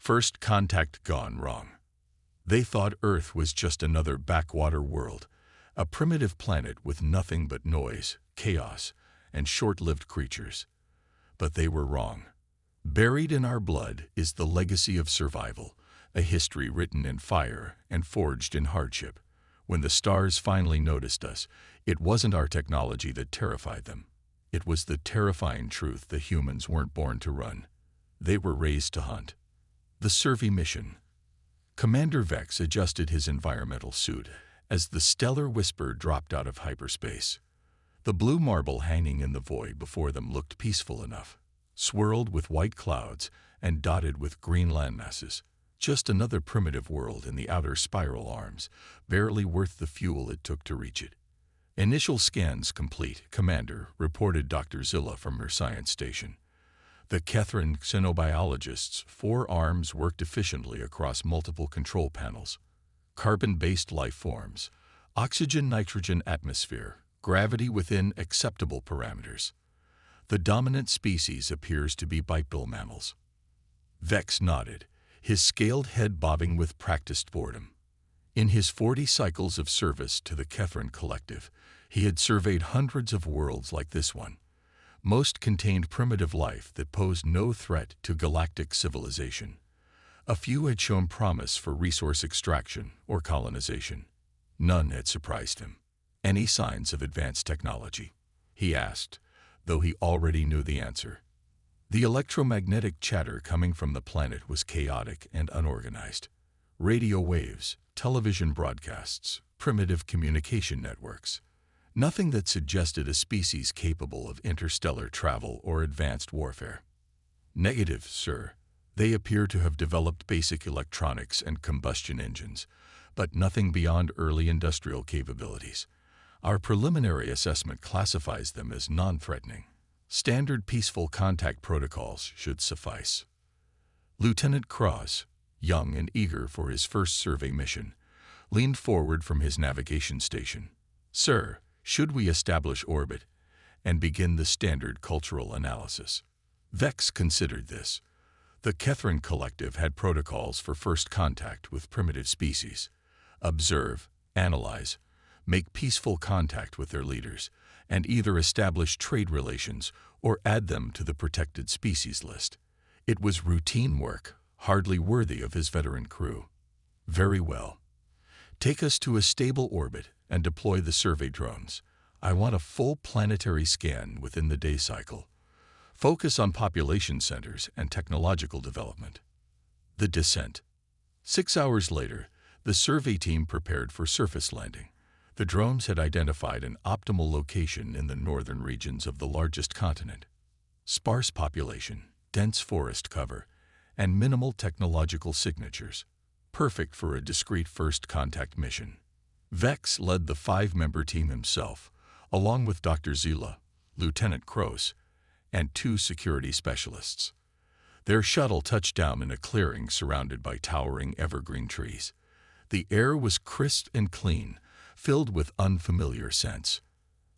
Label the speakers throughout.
Speaker 1: First contact gone wrong. They thought Earth was just another backwater world, a primitive planet with nothing but noise, chaos, and short-lived creatures. But they were wrong. Buried in our blood is the legacy of survival, a history written in fire and forged in hardship. When the stars finally noticed us, it wasn't our technology that terrified them. It was the terrifying truth that humans weren't born to run. They were raised to hunt. The survey mission. Commander Vex adjusted his environmental suit as the stellar whisper dropped out of hyperspace. The blue marble hanging in the void before them looked peaceful enough, swirled with white clouds and dotted with green landmasses. Just another primitive world in the outer spiral arms, barely worth the fuel it took to reach it. Initial scans complete, Commander, reported Dr. Zilla from her science station. The Kethran xenobiologists' 4 arms worked efficiently across multiple control panels. Carbon-based life forms, oxygen-nitrogen atmosphere, gravity within acceptable parameters. The dominant species appears to be bipedal mammals. Vex nodded, his scaled head bobbing with practiced boredom. In his 40 cycles of service to the Kethran Collective, he had surveyed hundreds of worlds like this one. Most contained primitive life that posed no threat to galactic civilization. A few had shown promise for resource extraction or colonization. None had surprised him. Any signs of advanced technology? He asked, though he already knew the answer. The electromagnetic chatter coming from the planet was chaotic and unorganized. Radio waves, television broadcasts, primitive communication networks. Nothing that suggested a species capable of interstellar travel or advanced warfare. Negative, sir. They appear to have developed basic electronics and combustion engines, but nothing beyond early industrial capabilities. Our preliminary assessment classifies them as non-threatening. Standard peaceful contact protocols should suffice. Lieutenant Cross, young and eager for his first survey mission, leaned forward from his navigation station. Sir, should we establish orbit and begin the standard cultural analysis? Vex considered this. The Kethran Collective had protocols for first contact with primitive species. Observe, analyze, make peaceful contact with their leaders, and either establish trade relations or add them to the protected species list. It was routine work, hardly worthy of his veteran crew. Very well. Take us to a stable orbit and deploy the survey drones. I want a full planetary scan within the day cycle. Focus on population centers and technological development. The descent. 6 hours later, the survey team prepared for surface landing. The drones had identified an optimal location in the northern regions of the largest continent. Sparse population, dense forest cover, and minimal technological signatures. Perfect for a discreet first contact mission. Vex led the 5-member team himself, along with Dr. Zila, Lieutenant Kroos, and 2 security specialists. Their shuttle touched down in a clearing surrounded by towering evergreen trees. The air was crisp and clean, filled with unfamiliar scents.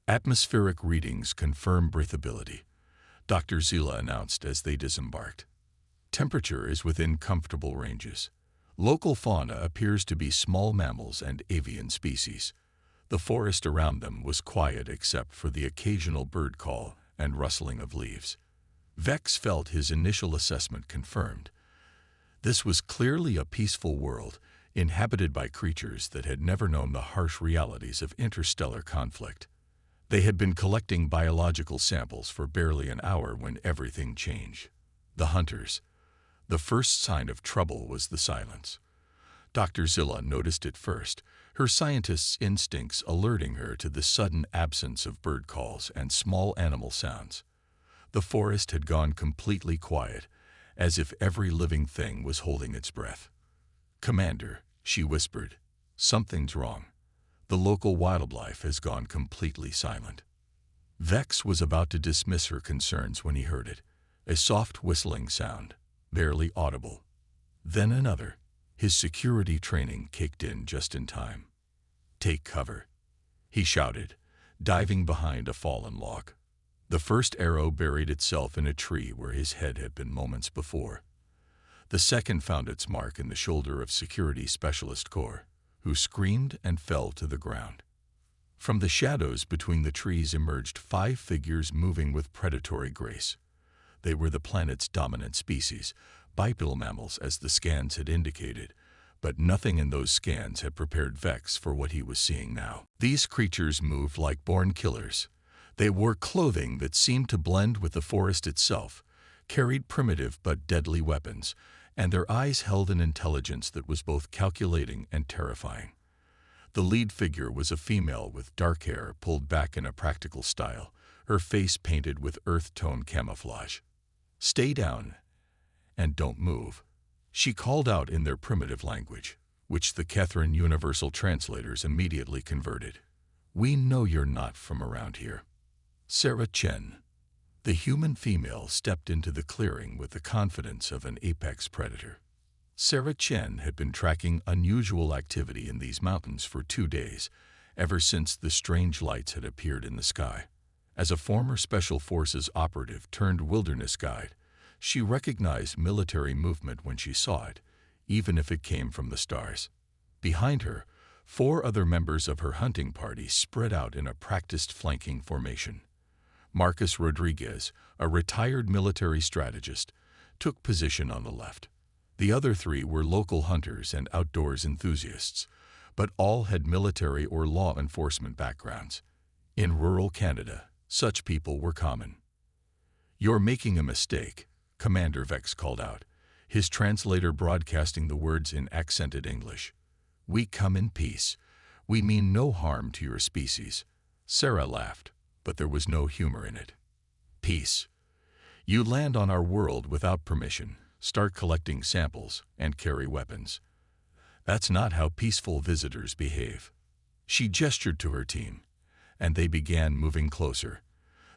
Speaker 1: Atmospheric readings confirm breathability, Dr. Zila announced as they disembarked. Temperature is within comfortable ranges. Local fauna appears to be small mammals and avian species. The forest around them was quiet except for the occasional bird call and rustling of leaves. Vex felt his initial assessment confirmed. This was clearly a peaceful world, inhabited by creatures that had never known the harsh realities of interstellar conflict. They had been collecting biological samples for barely an hour when everything changed. The hunters. The first sign of trouble was the silence. Dr. Zilla noticed it first, her scientist's instincts alerting her to the sudden absence of bird calls and small animal sounds. The forest had gone completely quiet, as if every living thing was holding its breath. "Commander," she whispered, "something's wrong. The local wildlife has gone completely silent." Vex was about to dismiss her concerns when he heard it, a soft whistling sound, barely audible. Then another. His security training kicked in just in time. "Take cover," he shouted, diving behind a fallen log. The first arrow buried itself in a tree where his head had been moments before. The second found its mark in the shoulder of Security Specialist Core, who screamed and fell to the ground. From the shadows between the trees emerged 5 figures moving with predatory grace. They were the planet's dominant species, bipedal mammals as the scans had indicated, but nothing in those scans had prepared Vex for what he was seeing now. These creatures moved like born killers. They wore clothing that seemed to blend with the forest itself, carried primitive but deadly weapons, and their eyes held an intelligence that was both calculating and terrifying. The lead figure was a female with dark hair pulled back in a practical style, her face painted with earth-tone camouflage. "Stay down and don't move," she called out in their primitive language, which the Kethran Universal Translators immediately converted. "We know you're not from around here." Sarah Chen, the human female, stepped into the clearing with the confidence of an apex predator. Sarah Chen had been tracking unusual activity in these mountains for 2 days, ever since the strange lights had appeared in the sky. As a former Special Forces operative turned wilderness guide, she recognized military movement when she saw it, even if it came from the stars. Behind her, 4 other members of her hunting party spread out in a practiced flanking formation. Marcus Rodriguez, a retired military strategist, took position on the left. The other 3 were local hunters and outdoors enthusiasts, but all had military or law enforcement backgrounds. In rural Canada, such people were common. "You're making a mistake," Commander Vex called out, his translator broadcasting the words in accented English. "We come in peace. We mean no harm to your species." Sarah laughed, but there was no humor in it. "Peace. You land on our world without permission, start collecting samples, and carry weapons. That's not how peaceful visitors behave." She gestured to her team, and they began moving closer.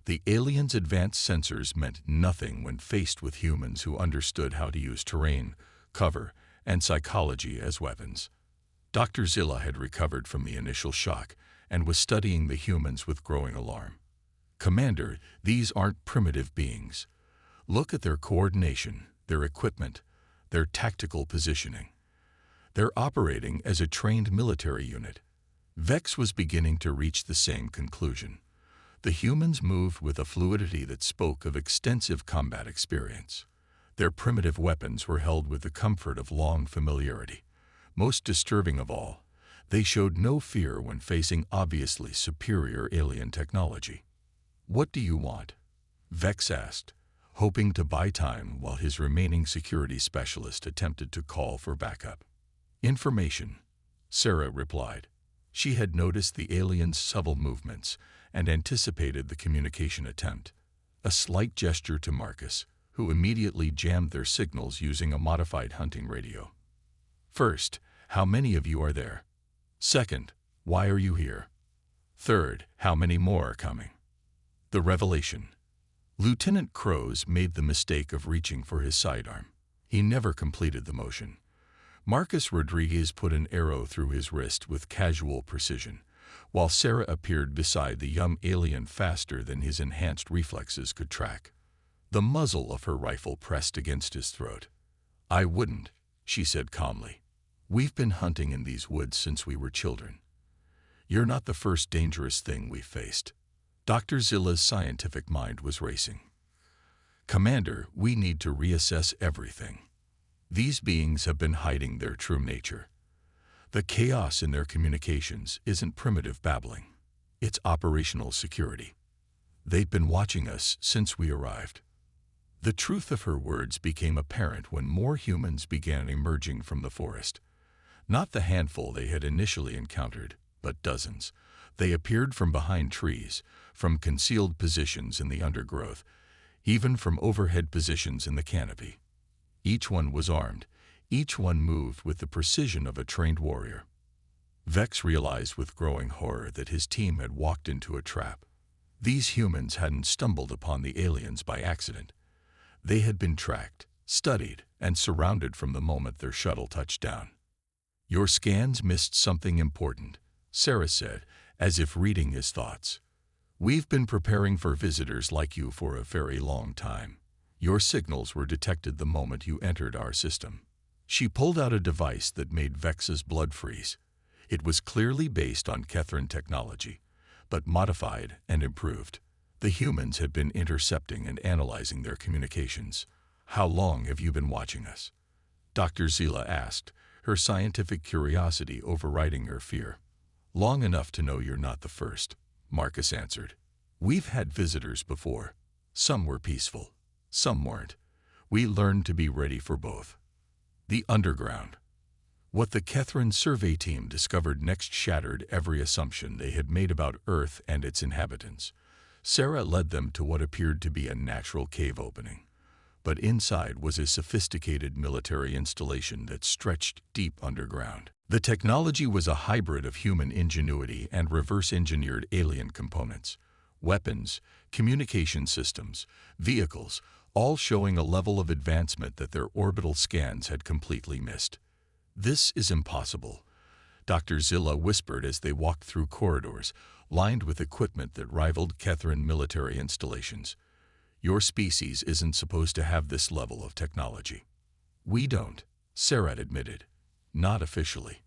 Speaker 1: The aliens' advanced sensors meant nothing when faced with humans who understood how to use terrain, cover, and psychology as weapons. Dr. Zilla had recovered from the initial shock and was studying the humans with growing alarm. "Commander, these aren't primitive beings. Look at their coordination, their equipment, their tactical positioning. They're operating as a trained military unit." Vex was beginning to reach the same conclusion. The humans moved with a fluidity that spoke of extensive combat experience. Their primitive weapons were held with the comfort of long familiarity. Most disturbing of all, they showed no fear when facing obviously superior alien technology. "What do you want?" Vex asked, hoping to buy time while his remaining security specialist attempted to call for backup. "Information," Sarah replied. She had noticed the aliens' subtle movements and anticipated the communication attempt. A slight gesture to Marcus, who immediately jammed their signals using a modified hunting radio. "First, how many of you are there? Second, why are you here? Third, how many more are coming?" The revelation. Lieutenant Crows made the mistake of reaching for his sidearm. He never completed the motion. Marcus Rodriguez put an arrow through his wrist with casual precision, while Sarah appeared beside the young alien faster than his enhanced reflexes could track. The muzzle of her rifle pressed against his throat. "I wouldn't," she said calmly. "We've been hunting in these woods since we were children. You're not the first dangerous thing we've faced." Dr. Zilla's scientific mind was racing. "Commander, we need to reassess everything. These beings have been hiding their true nature. The chaos in their communications isn't primitive babbling. It's operational security. They've been watching us since we arrived." The truth of her words became apparent when more humans began emerging from the forest. Not the handful they had initially encountered, but dozens. They appeared from behind trees, from concealed positions in the undergrowth, even from overhead positions in the canopy. Each one was armed. Each one moved with the precision of a trained warrior. Vex realized with growing horror that his team had walked into a trap. These humans hadn't stumbled upon the aliens by accident. They had been tracked, studied, and surrounded from the moment their shuttle touched down. "Your scans missed something important," Sarah said, as if reading his thoughts. "We've been preparing for visitors like you for a very long time. Your signals were detected the moment you entered our system. She pulled out a device that made Vex's blood freeze. It was clearly based on Kethran technology, but modified and improved. The humans had been intercepting and analyzing their communications. How long have you been watching us? Dr. Zila asked, her scientific curiosity overriding her fear. Long enough to know you're not the first, Marcus answered. We've had visitors before. Some were peaceful, some weren't. We learned to be ready for both. The underground. What the Kethran survey team discovered next shattered every assumption they had made about Earth and its inhabitants. Sarah led them to what appeared to be a natural cave opening, but inside was a sophisticated military installation that stretched deep underground. The technology was a hybrid of human ingenuity and reverse-engineered alien components. Weapons, communication systems, vehicles, all showing a level of advancement that their orbital scans had completely missed. This is impossible, Dr. Zilla whispered as they walked through corridors lined with equipment that rivaled Kethran military installations. Your species isn't supposed to have this level of technology. We don't, Sarah admitted. Not officially.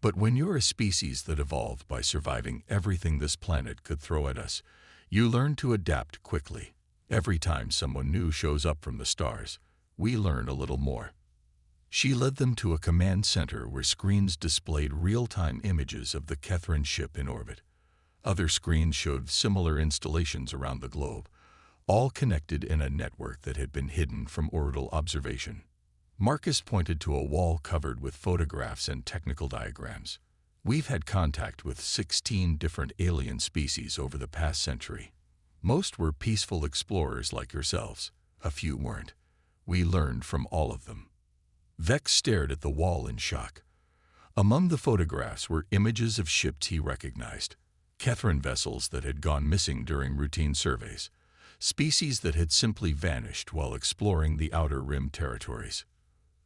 Speaker 1: But when you're a species that evolved by surviving everything this planet could throw at us, you learn to adapt quickly. Every time someone new shows up from the stars, we learn a little more. She led them to a command center where screens displayed real-time images of the Kethran ship in orbit. Other screens showed similar installations around the globe, all connected in a network that had been hidden from orbital observation. Marcus pointed to a wall covered with photographs and technical diagrams. We've had contact with 16 different alien species over the past century. Most were peaceful explorers like yourselves. A few weren't. We learned from all of them. Vex stared at the wall in shock. Among the photographs were images of ships he recognized. Kethran vessels that had gone missing during routine surveys. Species that had simply vanished while exploring the Outer Rim territories.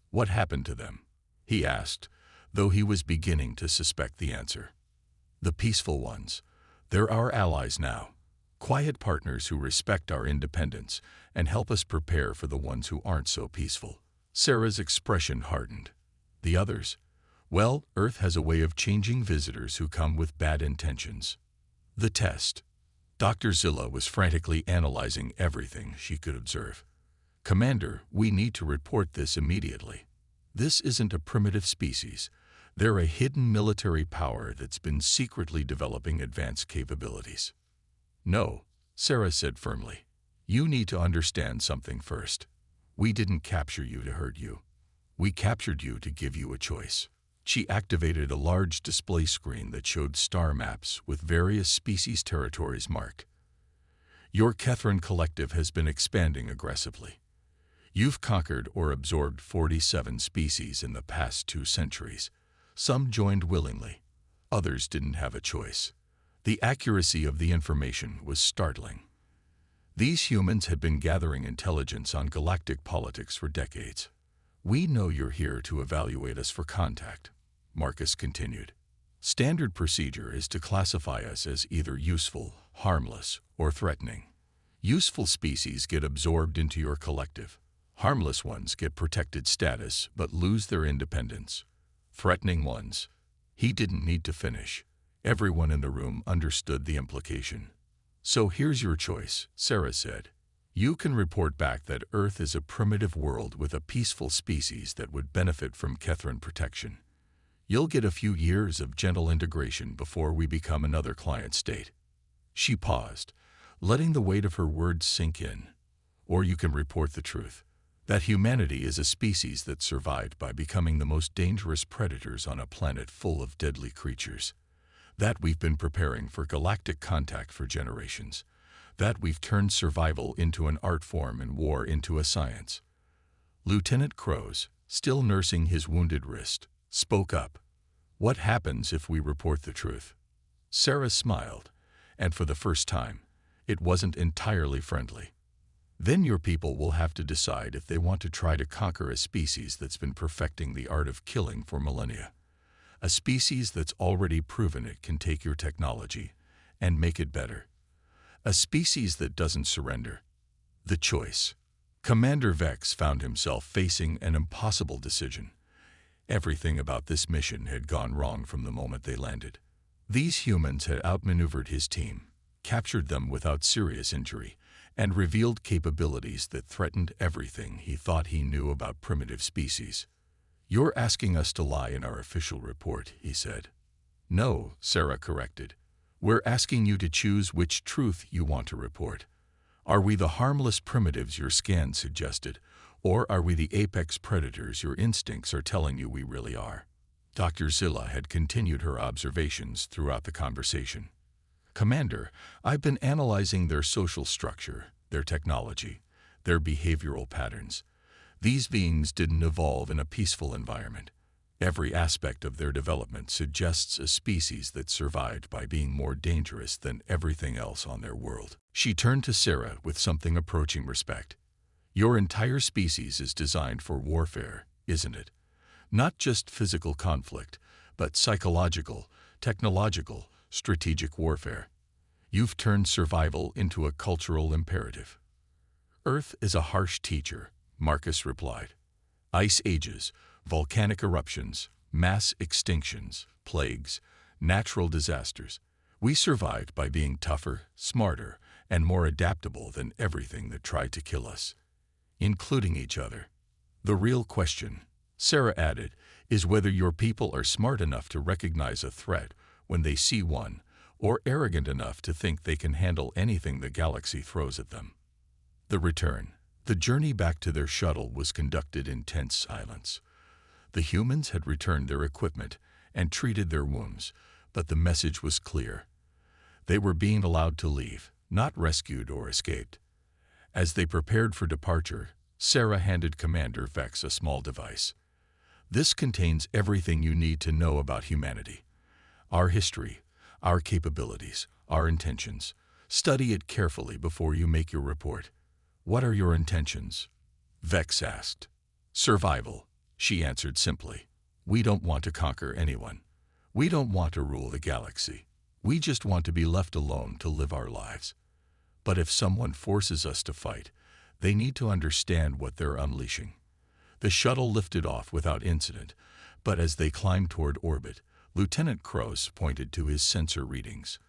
Speaker 1: What happened to them? He asked, though he was beginning to suspect the answer. The peaceful ones. They're our allies now. Quiet partners who respect our independence and help us prepare for the ones who aren't so peaceful. Sarah's expression hardened. The others? Well, Earth has a way of changing visitors who come with bad intentions. The test. Dr. Zilla was frantically analyzing everything she could observe. Commander, we need to report this immediately. This isn't a primitive species. They're a hidden military power that's been secretly developing advanced capabilities. No, Sarah said firmly. You need to understand something first. We didn't capture you to hurt you. We captured you to give you a choice. She activated a large display screen that showed star maps with various species territories marked. Your Kethran collective has been expanding aggressively. You've conquered or absorbed 47 species in the past 2 centuries. Some joined willingly. Others didn't have a choice. The accuracy of the information was startling. These humans had been gathering intelligence on galactic politics for decades. We know you're here to evaluate us for contact, Marcus continued. Standard procedure is to classify us as either useful, harmless, or threatening. Useful species get absorbed into your collective. Harmless ones get protected status but lose their independence. Threatening ones. He didn't need to finish. Everyone in the room understood the implication. So here's your choice, Sarah said. You can report back that Earth is a primitive world with a peaceful species that would benefit from Kethran protection. You'll get a few years of gentle integration before we become another client state. She paused, letting the weight of her words sink in. Or you can report the truth, that humanity is a species that survived by becoming the most dangerous predators on a planet full of deadly creatures. That we've been preparing for galactic contact for generations. That we've turned survival into an art form and war into a science. Lieutenant Crows, still nursing his wounded wrist, spoke up. What happens if we report the truth? Sarah smiled, and for the first time, it wasn't entirely friendly. Then your people will have to decide if they want to try to conquer a species that's been perfecting the art of killing for millennia. A species that's already proven it can take your technology and make it better. A species that doesn't surrender. The choice. Commander Vex found himself facing an impossible decision. Everything about this mission had gone wrong from the moment they landed. These humans had outmaneuvered his team, captured them without serious injury, and revealed capabilities that threatened everything he thought he knew about primitive species. "You're asking us to lie in our official report," he said. "No," Sarah corrected. "We're asking you to choose which truth you want to report. Are we the harmless primitives your scans suggested, or are we the apex predators your instincts are telling you we really are?" Dr. Zilla had continued her observations throughout the conversation. "Commander, I've been analyzing their social structure, their technology, their behavioral patterns. These beings didn't evolve in a peaceful environment. Every aspect of their development suggests a species that survived by being more dangerous than everything else on their world." She turned to Sarah with something approaching respect. "Your entire species is designed for warfare, isn't it? Not just physical conflict, but psychological, technological, strategic warfare. You've turned survival into a cultural imperative." "Earth is a harsh teacher," Marcus replied. "Ice ages, volcanic eruptions, mass extinctions, plagues, natural disasters. We survived by being tougher, smarter, and more adaptable than everything that tried to kill us, including each other. The real question," Sarah added, "is whether your people are smart enough to recognize a threat when they see one, or arrogant enough to think they can handle anything the galaxy throws at them." The return. The journey back to their shuttle was conducted in tense silence. The humans had returned their equipment and treated their wounds, but the message was clear. They were being allowed to leave, not rescued or escaped. As they prepared for departure, Sarah handed Commander Vex a small device. "This contains everything you need to know about humanity. Our history, our capabilities, our intentions. Study it carefully before you make your report." "What are your intentions?" Vex asked. "Survival," she answered simply. "We don't want to conquer anyone. We don't want to rule the galaxy. We just want to be left alone to live our lives. But if someone forces us to fight, they need to understand what they're unleashing." The shuttle lifted off without incident, but as they climbed toward orbit, Lieutenant Cross pointed to his sensor readings.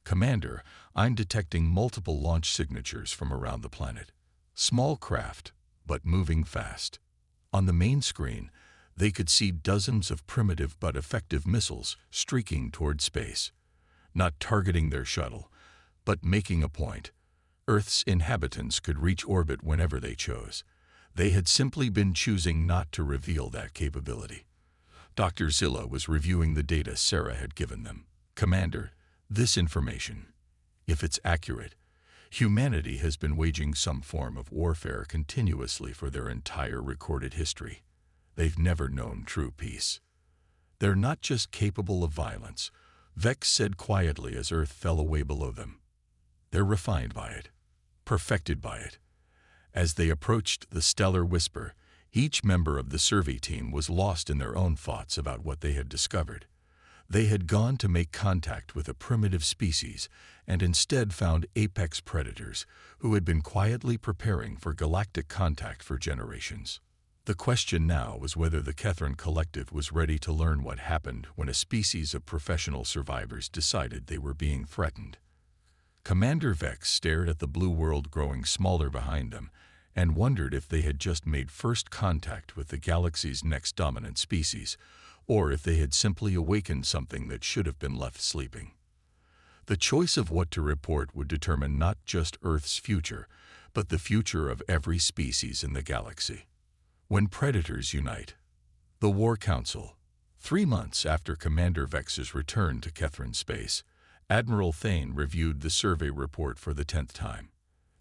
Speaker 1: "Commander, I'm detecting multiple launch signatures from around the planet. Small craft, but moving fast." On the main screen, they could see dozens of primitive but effective missiles streaking toward space, not targeting their shuttle, but making a point. Earth's inhabitants could reach orbit whenever they chose. They had simply been choosing not to reveal that capability. Dr. Zilla was reviewing the data Sarah had given them. "Commander, this information, if it's accurate, humanity has been waging some form of warfare continuously for their entire recorded history. They've never known true peace. They're not just capable of violence," Vex said quietly as Earth fell away below them. "They're refined by it, perfected by it." As they approached the stellar whisper, each member of the survey team was lost in their own thoughts about what they had discovered. They had gone to make contact with a primitive species and instead found apex predators who had been quietly preparing for galactic contact for generations. The question now was whether the Kethran Collective was ready to learn what happened when a species of professional survivors decided they were being threatened. Commander Vex stared at the blue world growing smaller behind them and wondered if they had just made first contact with the galaxy's next dominant species, or if they had simply awakened something that should have been left sleeping. The choice of what to report would determine not just Earth's future, but the future of every species in the galaxy. When predators unite. The War Council. 3 months after Commander Vex's return to Kethran space, Admiral Thane reviewed the survey report for the 10th time.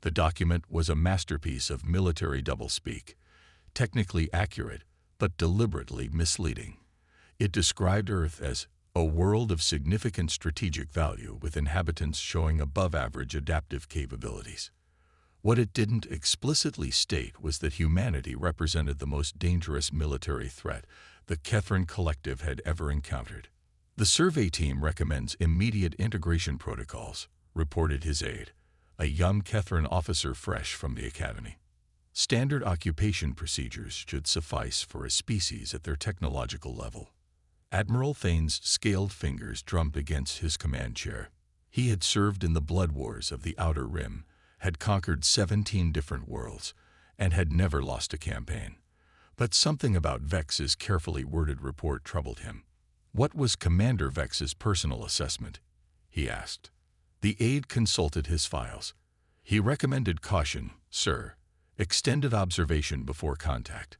Speaker 1: The document was a masterpiece of military doublespeak, technically accurate, but deliberately misleading. It described Earth as a world of significant strategic value with inhabitants showing above-average adaptive capabilities. What it didn't explicitly state was that humanity represented the most dangerous military threat the Kethran Collective had ever encountered. "The survey team recommends immediate integration protocols," reported his aide, a young Kethran officer fresh from the academy. Standard occupation procedures should suffice for a species at their technological level. Admiral Thane's scaled fingers drummed against his command chair. He had served in the blood wars of the Outer Rim, had conquered 17 different worlds, and had never lost a campaign. But something about Vex's carefully worded report troubled him. What was Commander Vex's personal assessment? He asked. The aide consulted his files. He recommended caution, sir, extended observation before contact.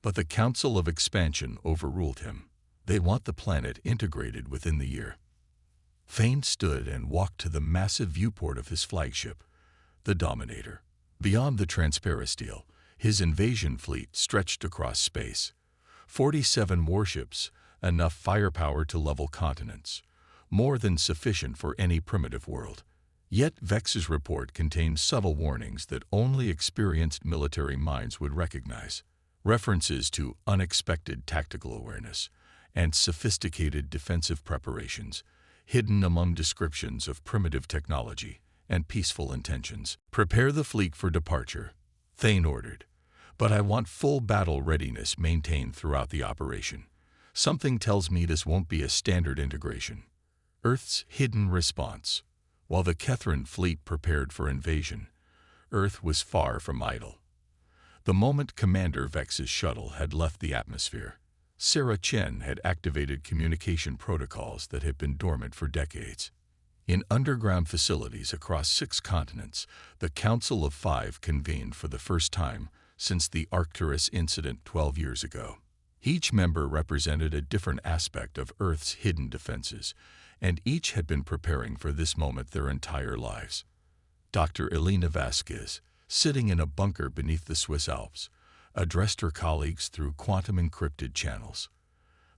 Speaker 1: But the Council of Expansion overruled him. They want the planet integrated within the year. Thane stood and walked to the massive viewport of his flagship, the Dominator. Beyond the Transparisteel, his invasion fleet stretched across space. 47 warships, enough firepower to level continents, more than sufficient for any primitive world. Yet Vex's report contained subtle warnings that only experienced military minds would recognize. References to unexpected tactical awareness and sophisticated defensive preparations, hidden among descriptions of primitive technology and peaceful intentions. Prepare the fleet for departure, Thane ordered. But I want full battle readiness maintained throughout the operation. Something tells me this won't be a standard integration. Earth's hidden response. While the Kethran fleet prepared for invasion, Earth was far from idle. The moment Commander Vex's shuttle had left the atmosphere, Sarah Chen had activated communication protocols that had been dormant for decades. In underground facilities across 6 continents, the Council of Five convened for the first time since the Arcturus incident 12 years ago. Each member represented a different aspect of Earth's hidden defenses, and each had been preparing for this moment their entire lives. Dr. Elena Vasquez, sitting in a bunker beneath the Swiss Alps, addressed her colleagues through quantum-encrypted channels.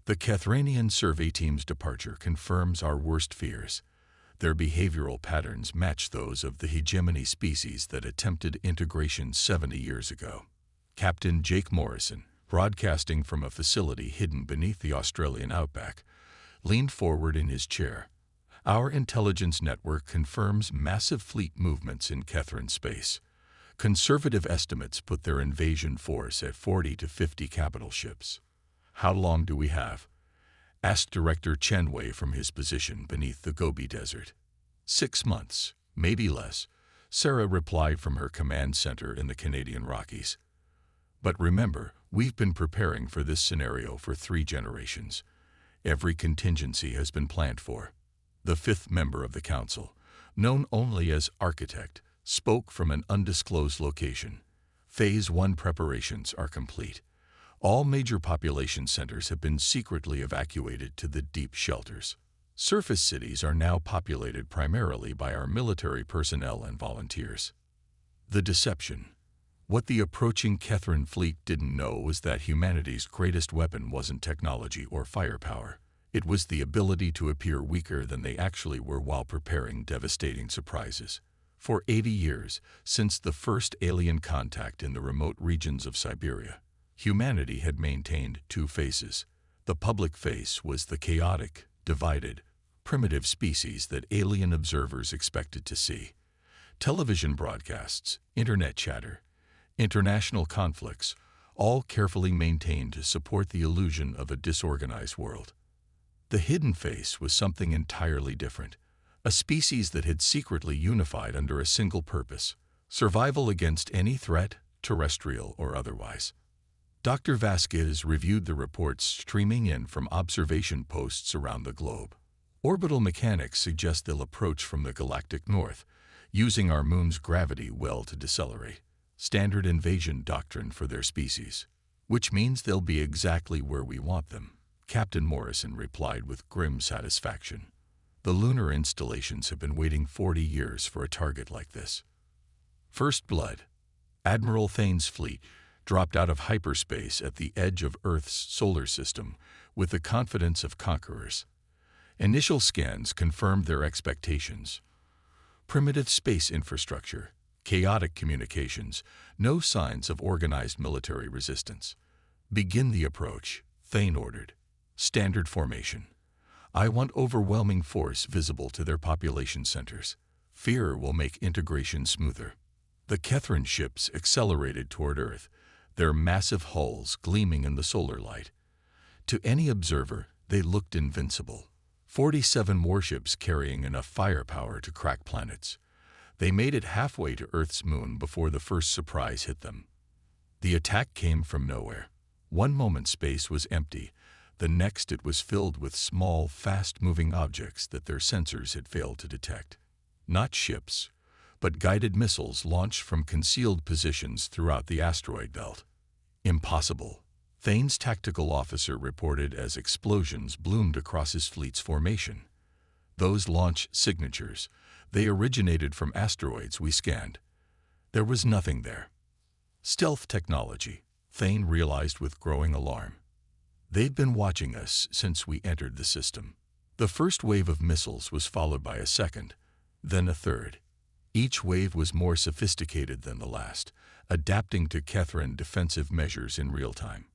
Speaker 1: The Kethranian survey team's departure confirms our worst fears. Their behavioral patterns match those of the hegemony species that attempted integration 70 years ago. Captain Jake Morrison, broadcasting from a facility hidden beneath the Australian outback, leaned forward in his chair. Our intelligence network confirms massive fleet movements in Kethran space. Conservative estimates put their invasion force at 40 to 50 capital ships. How long do we have? Asked Director Chen Wei from his position beneath the Gobi Desert. 6 months, maybe less, Sarah replied from her command center in the Canadian Rockies. But remember, we've been preparing for this scenario for 3 generations. Every contingency has been planned for. The 5th member of the council, known only as Architect, spoke from an undisclosed location. Phase 1 preparations are complete. All major population centers have been secretly evacuated to the deep shelters. Surface cities are now populated primarily by our military personnel and volunteers. The deception. What the approaching Kethran fleet didn't know was that humanity's greatest weapon wasn't technology or firepower. It was the ability to appear weaker than they actually were while preparing devastating surprises. For 80 years, since the first alien contact in the remote regions of Siberia, humanity had maintained 2 faces. The public face was the chaotic, divided, primitive species that alien observers expected to see. Television broadcasts, internet chatter, international conflicts, all carefully maintained to support the illusion of a disorganized world. The hidden face was something entirely different, a species that had secretly unified under a single purpose: survival against any threat, terrestrial or otherwise. Dr. Vasquez reviewed the reports streaming in from observation posts around the globe. Orbital mechanics suggest they'll approach from the galactic north, using our moon's gravity well to decelerate. Standard invasion doctrine for their species. Which means they'll be exactly where we want them, Captain Morrison replied with grim satisfaction. The lunar installations have been waiting 40 years for a target like this. First blood. Admiral Thane's fleet dropped out of hyperspace at the edge of Earth's solar system with the confidence of conquerors. Initial scans confirmed their expectations. Primitive space infrastructure, chaotic communications, no signs of organized military resistance. Begin the approach, Thane ordered. Standard formation. I want overwhelming force visible to their population centers. Fear will make integration smoother. The Kethrin ships accelerated toward Earth, their massive hulls gleaming in the solar light. To any observer, they looked invincible. 47 warships carrying enough firepower to crack planets. They made it halfway to Earth's moon before the first surprise hit them. The attack came from nowhere. One moment space was empty, the next it was filled with small, fast-moving objects that their sensors had failed to detect. Not ships, but guided missiles launched from concealed positions throughout the asteroid belt. Impossible, Thane's tactical officer reported as explosions bloomed across his fleet's formation. Those launch signatures, they originated from asteroids we scanned. There was nothing there. Stealth technology, Thane realized with growing alarm. They've been watching us since we entered the system. The first wave of missiles was followed by a second, then a third. Each wave was more sophisticated than the last, adapting to Kethrin defensive measures in real time.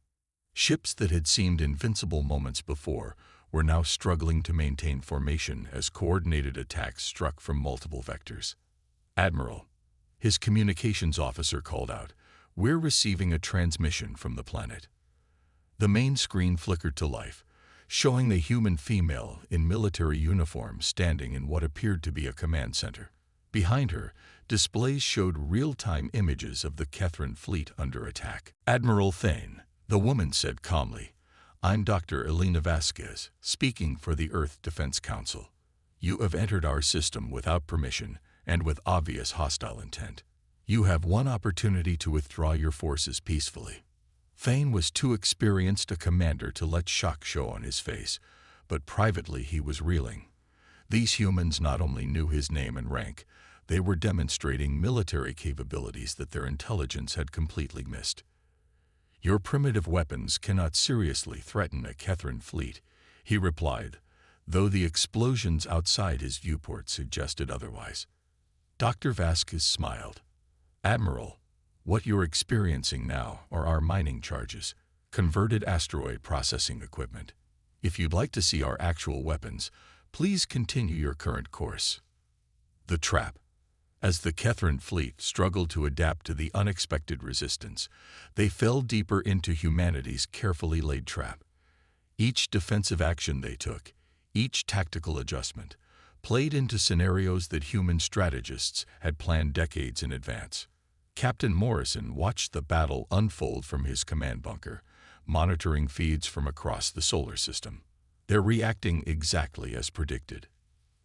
Speaker 1: Ships that had seemed invincible moments before were now struggling to maintain formation as coordinated attacks struck from multiple vectors. "Admiral," his communications officer called out, "we're receiving a transmission from the planet." The main screen flickered to life, showing the human female in military uniform standing in what appeared to be a command center. Behind her, displays showed real-time images of the Kethrin fleet under attack. "Admiral Thane," the woman said calmly, "I'm Dr. Elena Vasquez, speaking for the Earth Defense Council. You have entered our system without permission and with obvious hostile intent. You have one opportunity to withdraw your forces peacefully." Thane was too experienced a commander to let shock show on his face, but privately he was reeling. These humans not only knew his name and rank, they were demonstrating military capabilities that their intelligence had completely missed. "Your primitive weapons cannot seriously threaten a Kethrin fleet," he replied, though the explosions outside his viewport suggested otherwise. Dr. Vasquez smiled. "Admiral, what you're experiencing now are our mining charges, converted asteroid processing equipment. If you'd like to see our actual weapons, please continue your current course." The trap. As the Kethrin fleet struggled to adapt to the unexpected resistance, they fell deeper into humanity's carefully laid trap. Each defensive action they took, each tactical adjustment, played into scenarios that human strategists had planned decades in advance. Captain Morrison watched the battle unfold from his command bunker, monitoring feeds from across the solar system. They're reacting exactly as predicted.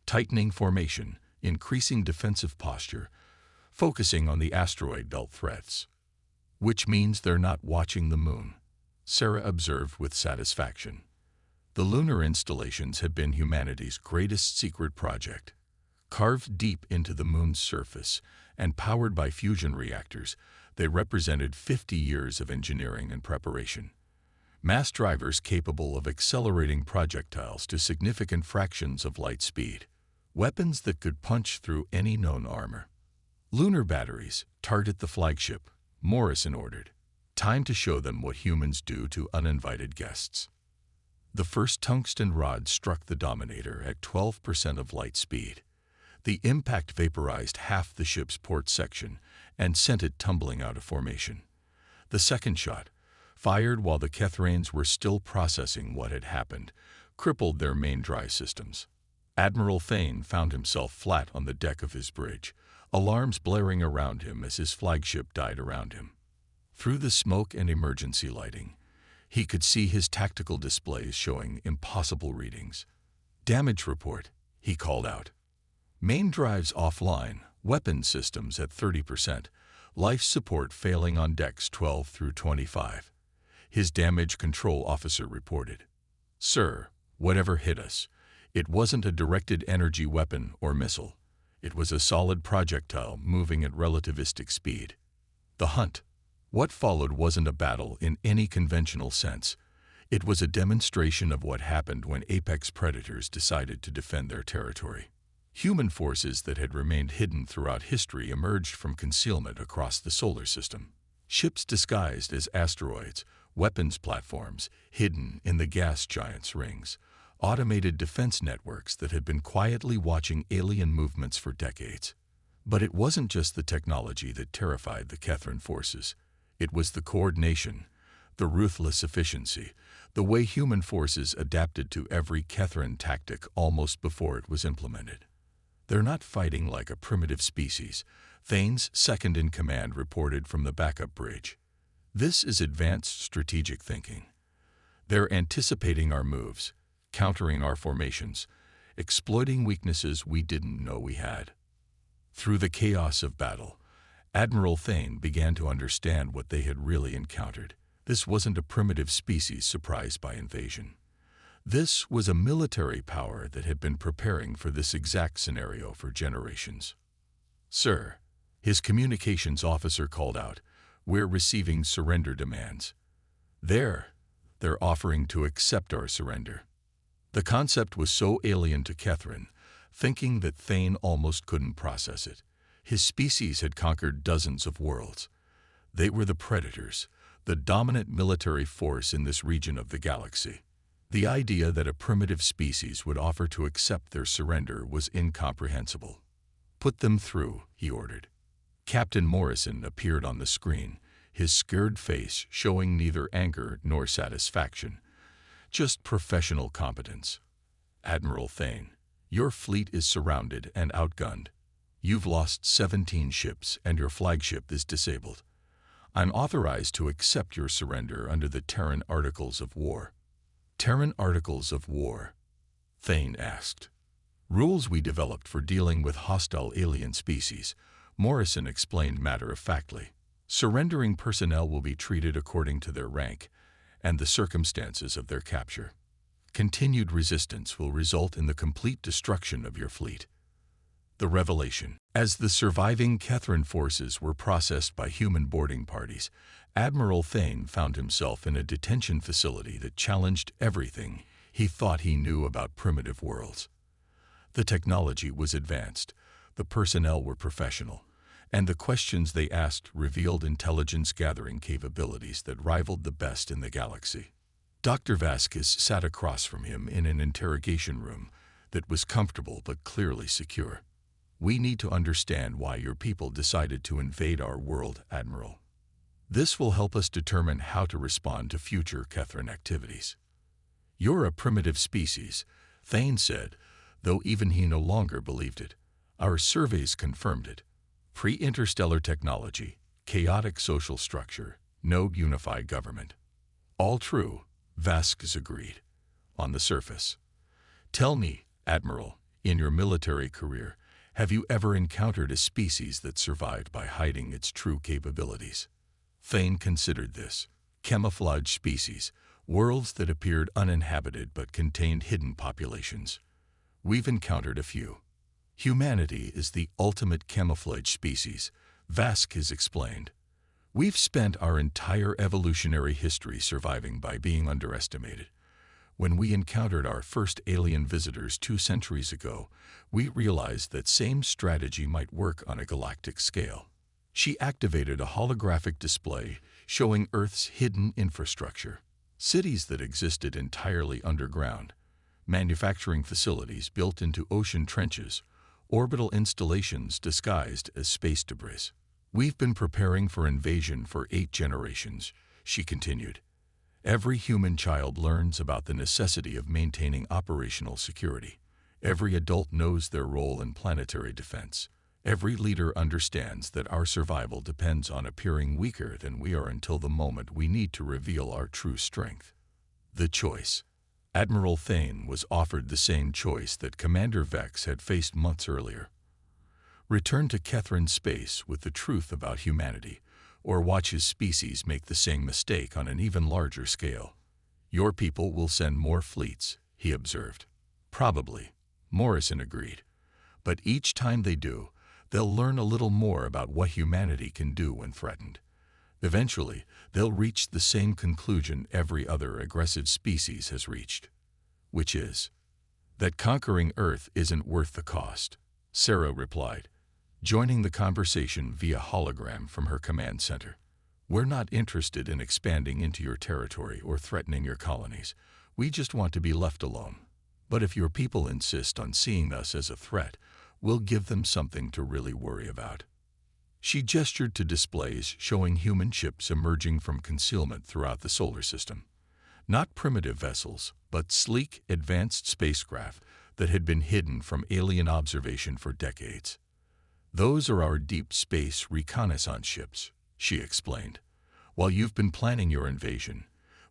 Speaker 1: Tightening formation, increasing defensive posture, focusing on the asteroid belt threats. "Which means they're not watching the moon," Sarah observed with satisfaction. The lunar installations had been humanity's greatest secret project. Carved deep into the moon's surface and powered by fusion reactors, they represented 50 years of engineering and preparation. Mass drivers capable of accelerating projectiles to significant fractions of light speed. Weapons that could punch through any known armor. "Lunar batteries, target the flagship," Morrison ordered. "Time to show them what humans do to uninvited guests." The first tungsten rod struck the Dominator at 12% of light speed. The impact vaporized half the ship's port section and sent it tumbling out of formation. The second shot, fired while the Kethrans were still processing what had happened, crippled their main drive systems. Admiral Thane found himself flat on the deck of his bridge, alarms blaring around him as his flagship died around him. Through the smoke and emergency lighting, he could see his tactical displays showing impossible readings. "Damage report," he called out. "Main drives offline, weapon systems at 30%, life support failing on decks 12 through 25. His damage control officer reported. "Sir, whatever hit us, it wasn't a directed energy weapon or missile. It was a solid projectile moving at relativistic speed." The hunt. What followed wasn't a battle in any conventional sense. It was a demonstration of what happened when apex predators decided to defend their territory. Human forces that had remained hidden throughout history emerged from concealment across the solar system. Ships disguised as asteroids, weapons platforms hidden in the gas giants' rings, automated defense networks that had been quietly watching alien movements for decades. But it wasn't just the technology that terrified the Kethran forces. It was the coordination, the ruthless efficiency, the way human forces adapted to every Kethran tactic almost before it was implemented. "They're not fighting like a primitive species," Thane's second-in-command reported from the backup bridge. "This is advanced strategic thinking. They're anticipating our moves, countering our formations, exploiting weaknesses we didn't know we had." Through the chaos of battle, Admiral Thane began to understand what they had really encountered. This wasn't a primitive species surprised by invasion. This was a military power that had been preparing for this exact scenario for generations. "Sir," his communications officer called out, "we're receiving surrender demands. They're offering to accept our surrender." The concept was so alien to Kethran, thinking that Thane almost couldn't process it. His species had conquered dozens of worlds. They were the predators, the dominant military force in this region of the galaxy. The idea that a primitive species would offer to accept their surrender was incomprehensible. "Put them through," he ordered. Captain Morrison appeared on the screen, his scared face showing neither anger nor satisfaction, just professional competence. "Admiral Thane, your fleet is surrounded and outgunned. You've lost 17 ships and your flagship is disabled. I'm authorized to accept your surrender under the Terran Articles of War." "Terran Articles of War?" Thane asked. "Rules we developed for dealing with hostile alien species," Morrison explained matter-of-factly. "Surrendering personnel will be treated according to their rank and the circumstances of their capture. Continued resistance will result in the complete destruction of your fleet." The revelation. As the surviving Kethran forces were processed by human boarding parties, Admiral Thane found himself in a detention facility that challenged everything he thought he knew about primitive worlds. The technology was advanced, the personnel were professional, and the questions they asked revealed intelligence-gathering capabilities that rivaled the best in the galaxy. Dr. Vasquez sat across from him in an interrogation room that was comfortable but clearly secure. "We need to understand why your people decided to invade our world, Admiral. This will help us determine how to respond to future Kethran activities." "You're a primitive species," Thane said, though even he no longer believed it. "Our surveys confirmed it. Pre-interstellar technology, chaotic social structure, no unified government." "All true," Vasquez agreed, "on the surface. Tell me, Admiral, in your military career, have you ever encountered a species that survived by hiding its true capabilities?" Thane considered this. Camouflage species, worlds that appeared uninhabited but contained hidden populations. "We've encountered a few. Humanity is the ultimate camouflage species," Vasquez explained. "We've spent our entire evolutionary history surviving by being underestimated. When we encountered our first alien visitors 2 centuries ago, we realized that same strategy might work on a galactic scale." She activated a holographic display showing Earth's hidden infrastructure. Cities that existed entirely underground, manufacturing facilities built into ocean trenches, orbital installations disguised as space debris. "We've been preparing for invasion for 8 generations," she continued. "Every human child learns about the necessity of maintaining operational security. Every adult knows their role in planetary defense. Every leader understands that our survival depends on appearing weaker than we are until the moment we need to reveal our true strength." The choice. Admiral Thane was offered the same choice that Commander Vex had faced months earlier. Return to Kethran space with the truth about humanity, or watch his species make the same mistake on an even larger scale. "Your people will send more fleets," he observed. "Probably," Morrison agreed. "But each time they do, they'll learn a little more about what humanity can do when threatened. Eventually, they'll reach the same conclusion every other aggressive species has reached, which is that conquering Earth isn't worth the cost." Sarah replied, joining the conversation via hologram from her command center. "We're not interested in expanding into your territory or threatening your colonies. We just want to be left alone. But if your people insist on seeing us as a threat, we'll give them something to really worry about." She gestured to displays showing human ships emerging from concealment throughout the solar system. Not primitive vessels, but sleek, advanced spacecraft that had been hidden from alien observation for decades. "Those are our deep space reconnaissance ships," she explained. "While you've been planning your invasion,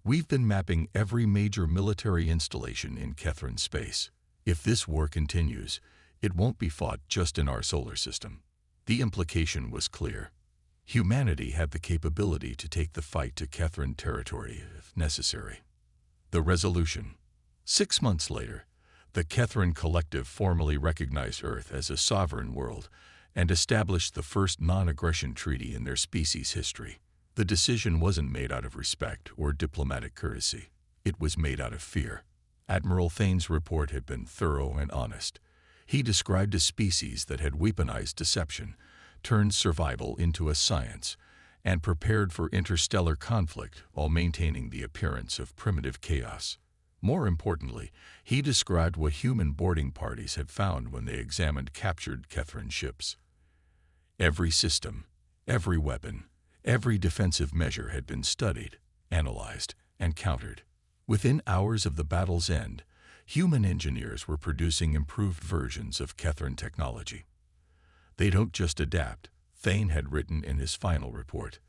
Speaker 1: we've been mapping every major military installation in Kethran space. If this war continues, it won't be fought just in our solar system." The implication was clear. Humanity had the capability to take the fight to Kethran territory if necessary. The resolution. 6 months later, the Kethran Collective formally recognized Earth as a sovereign world and established the first non-aggression treaty in their species' history. The decision wasn't made out of respect or diplomatic courtesy. It was made out of fear. Admiral Thane's report had been thorough and honest. He described a species that had weaponized deception, turned survival into a science, and prepared for interstellar conflict while maintaining the appearance of primitive chaos. More importantly, he described what human boarding parties had found when they examined captured Kethran ships. Every system, every weapon, every defensive measure had been studied, analyzed, and countered. Within hours of the battle's end, human engineers were producing improved versions of Kethran technology. "They don't just adapt," Thane had written in his final report.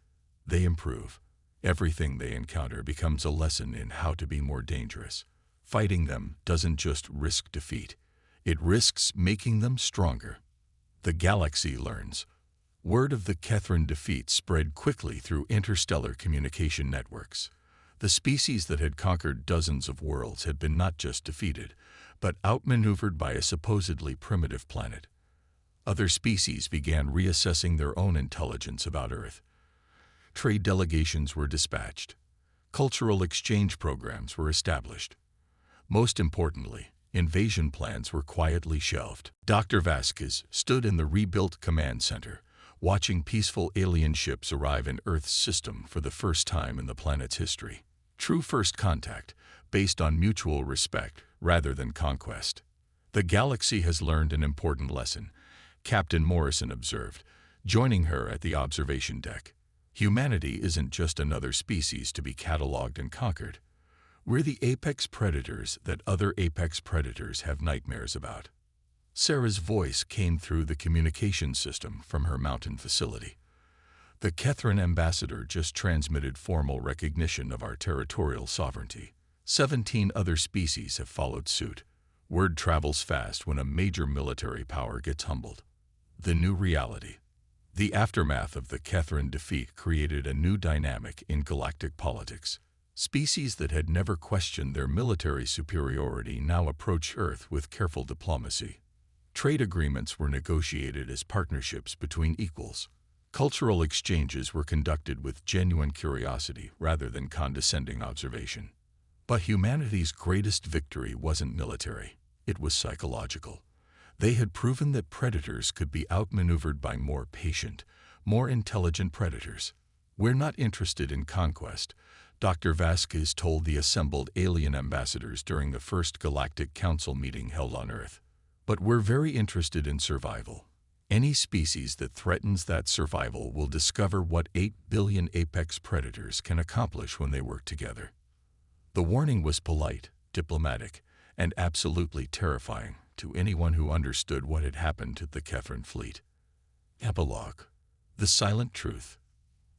Speaker 1: "They improve. Everything they encounter becomes a lesson in how to be more dangerous. Fighting them doesn't just risk defeat. It risks making them stronger." The galaxy learns. Word of the Kethran defeat spread quickly through interstellar communication networks. The species that had conquered dozens of worlds had been not just defeated, but outmaneuvered by a supposedly primitive planet. Other species began reassessing their own intelligence about Earth. Trade delegations were dispatched. Cultural exchange programs were established. Most importantly, invasion plans were quietly shelved. Dr. Vasquez stood in the rebuilt command center, watching peaceful alien ships arrive in Earth's system for the first time in the planet's history. True first contact, based on mutual respect rather than conquest. "The galaxy has learned an important lesson," Captain Morrison observed, joining her at the observation deck. "Humanity isn't just another species to be cataloged and conquered. We're the apex predators that other apex predators have nightmares about." Sarah's voice came through the communication system from her mountain facility. "The Kethran ambassador just transmitted formal recognition of our territorial sovereignty. 17 other species have followed suit. Word travels fast when a major military power gets humbled." The new reality. The aftermath of the Kethran defeat created a new dynamic in galactic politics. Species that had never questioned their military superiority now approached Earth with careful diplomacy. Trade agreements were negotiated as partnerships between equals. Cultural exchanges were conducted with genuine curiosity rather than condescending observation. But humanity's greatest victory wasn't military. It was psychological. They had proven that predators could be outmaneuvered by more patient, more intelligent predators. "We're not interested in conquest," Dr. Vasquez told the assembled alien ambassadors during the first Galactic Council meeting held on Earth. "But we're very interested in survival. Any species that threatens that survival will discover what 8 billion apex predators can accomplish when they work together." The warning was polite, diplomatic, and absolutely terrifying to anyone who understood what had happened to the Kethran fleet. Epilogue. The silent truth.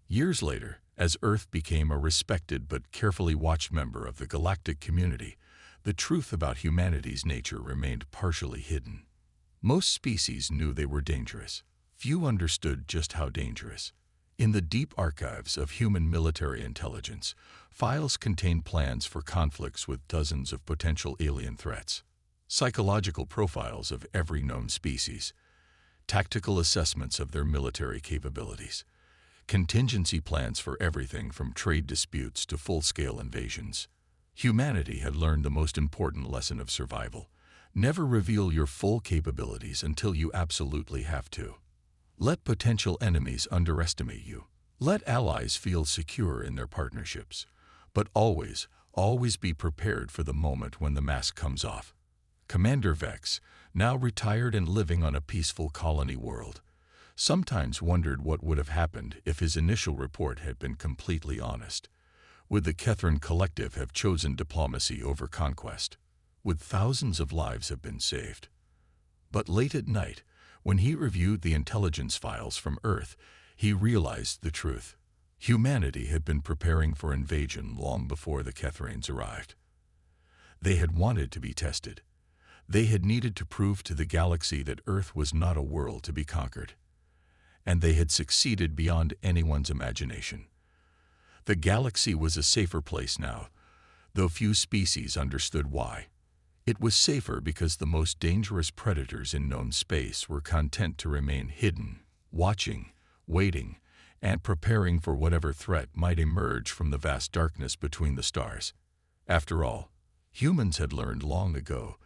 Speaker 1: Years later, as Earth became a respected but carefully watched member of the galactic community, the truth about humanity's nature remained partially hidden. Most species knew they were dangerous. Few understood just how dangerous. In the deep archives of human military intelligence, files contained plans for conflicts with dozens of potential alien threats, psychological profiles of every known species, tactical assessments of their military capabilities, contingency plans for everything from trade disputes to full-scale invasions. Humanity had learned the most important lesson of survival. Never reveal your full capabilities until you absolutely have to. Let potential enemies underestimate you. Let allies feel secure in their partnerships. But always, always be prepared for the moment when the mask comes off. Commander Vex, now retired and living on a peaceful colony world, sometimes wondered what would have happened if his initial report had been completely honest. Would the Kethran Collective have chosen diplomacy over conquest? Would thousands of lives have been saved? But late at night, when he reviewed the intelligence files from Earth, he realized the truth. Humanity had been preparing for invasion long before the Kethrans arrived. They had wanted to be tested. They had needed to prove to the galaxy that Earth was not a world to be conquered. And they had succeeded beyond anyone's imagination. The galaxy was a safer place now, though few species understood why. It was safer because the most dangerous predators in known space were content to remain hidden, watching, waiting, and preparing for whatever threat might emerge from the vast darkness between the stars. After all, humans had learned long ago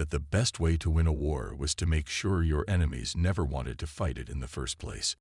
Speaker 1: that the best way to win a war was to make sure your enemies never wanted to fight it in the first place.